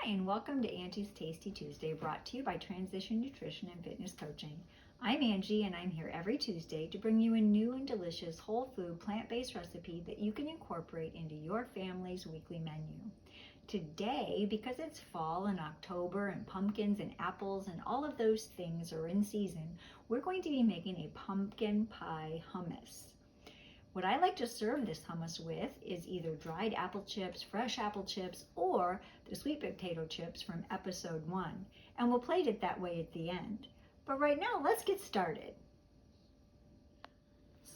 Hi, and welcome to Angie's Tasty Tuesday, brought to you by Transition Nutrition and Fitness Coaching. I'm Angie, and I'm here every Tuesday to bring you a new and delicious whole food plant-based recipe that you can incorporate into your family's weekly menu. Today, because it's fall and October and pumpkins and apples and all of those things are in season, we're going to be making a pumpkin pie hummus. What I like to serve this hummus with is either dried apple chips, fresh apple chips, or the sweet potato chips from episode 1. And we'll plate it that way at the end. But right now, let's get started.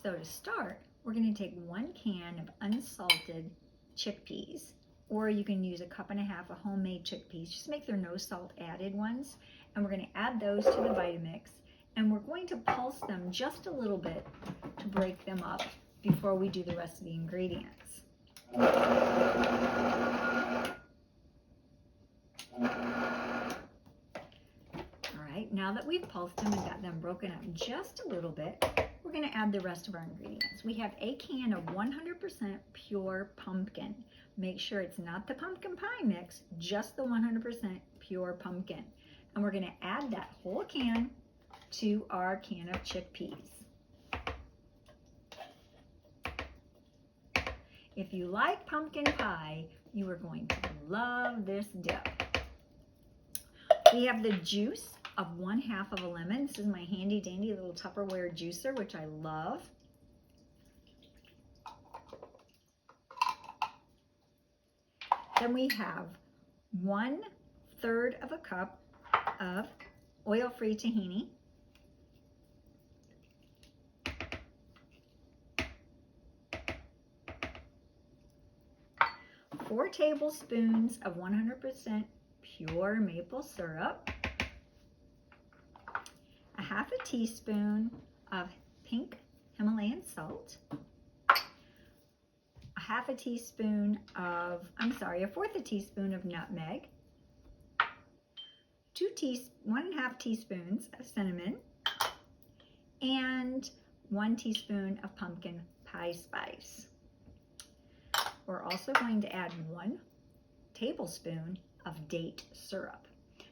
So to start, we're going to take 1 can of unsalted chickpeas, or you can use 1.5 cups of homemade chickpeas. Just make there no salt added ones. And we're going to add those to the Vitamix. And we're going to pulse them just a little bit to break them up before we do the rest of the ingredients. All right, now that we've pulsed them and got them broken up just a little bit, we're going to add the rest of our ingredients. We have a can of 100% pure pumpkin. Make sure it's not the pumpkin pie mix, just the 100% pure pumpkin. And we're going to add that whole can to our can of chickpeas. If you like pumpkin pie, you are going to love this dip. We have the juice of 1/2 of a lemon. This is my handy dandy little Tupperware juicer, which I love. Then we have 1/3 of a cup of oil-free tahini. 4 tablespoons of 100% pure maple syrup, 1/2 teaspoon of pink Himalayan salt, 1/4 teaspoon of nutmeg, 1.5 teaspoons of cinnamon, and 1 teaspoon of pumpkin pie spice. We're also going to add 1 tablespoon of date syrup.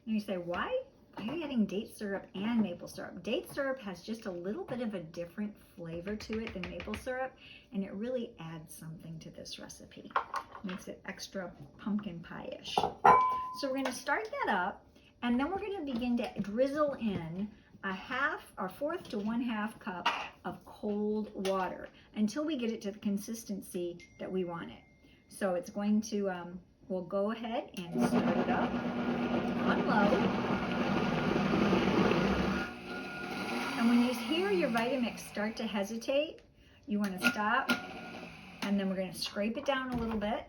And you say, why are you adding date syrup and maple syrup? Date syrup has just a little bit of a different flavor to it than maple syrup, and it really adds something to this recipe. Makes it extra pumpkin pie-ish. So we're going to start that up, and then we're going to begin to drizzle in 1/4 to 1/2 cup of cold water until we get it to the consistency that we want it. So it's going to, we'll go ahead and start it up on low. And when you hear your Vitamix start to hesitate, you want to stop, and then we're going to scrape it down a little bit.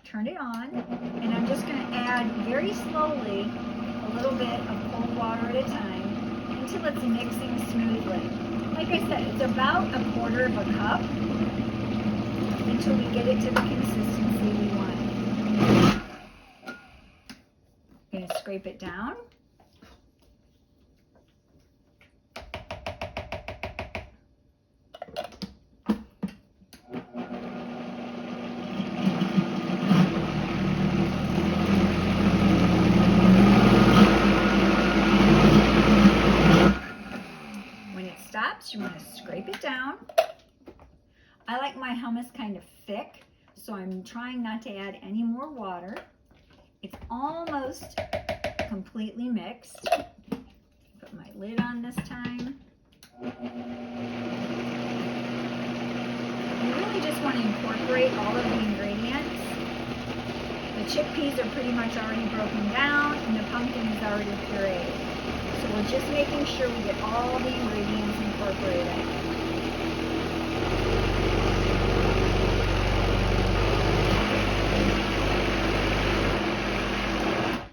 Turn it on, and I'm just going to add very slowly a little bit of cold water at a time until it's mixing smoothly. Like I said, it's about 1/4 of a cup until we get it to the consistency we want. I'm going to scrape it down. You want to scrape it down. I like my hummus kind of thick, so I'm trying not to add any more water. It's almost completely mixed. Put my lid on this time. You really just want to incorporate all of the ingredients. The chickpeas are pretty much already broken down, and the pumpkin is already pureed. So we're just making sure we get all the ingredients incorporated.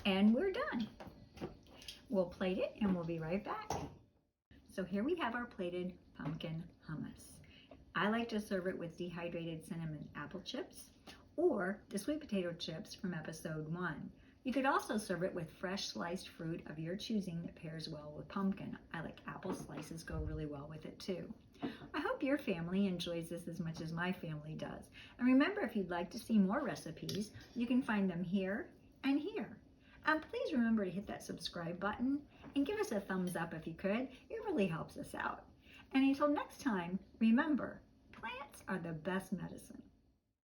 And we're done. We'll plate it and we'll be right back. So here we have our plated pumpkin hummus. I like to serve it with dehydrated cinnamon apple chips or the sweet potato chips from episode 1. You could also serve it with fresh sliced fruit of your choosing that pairs well with pumpkin. I like apple slices, go really well with it too. I hope hope your family enjoys this as much as my family does. And remember, if you'd like to see more recipes, you can find them here and here. And please remember to hit that subscribe button and give us a thumbs up if you could. It really helps us out. And until next time, remember, plants are the best medicine.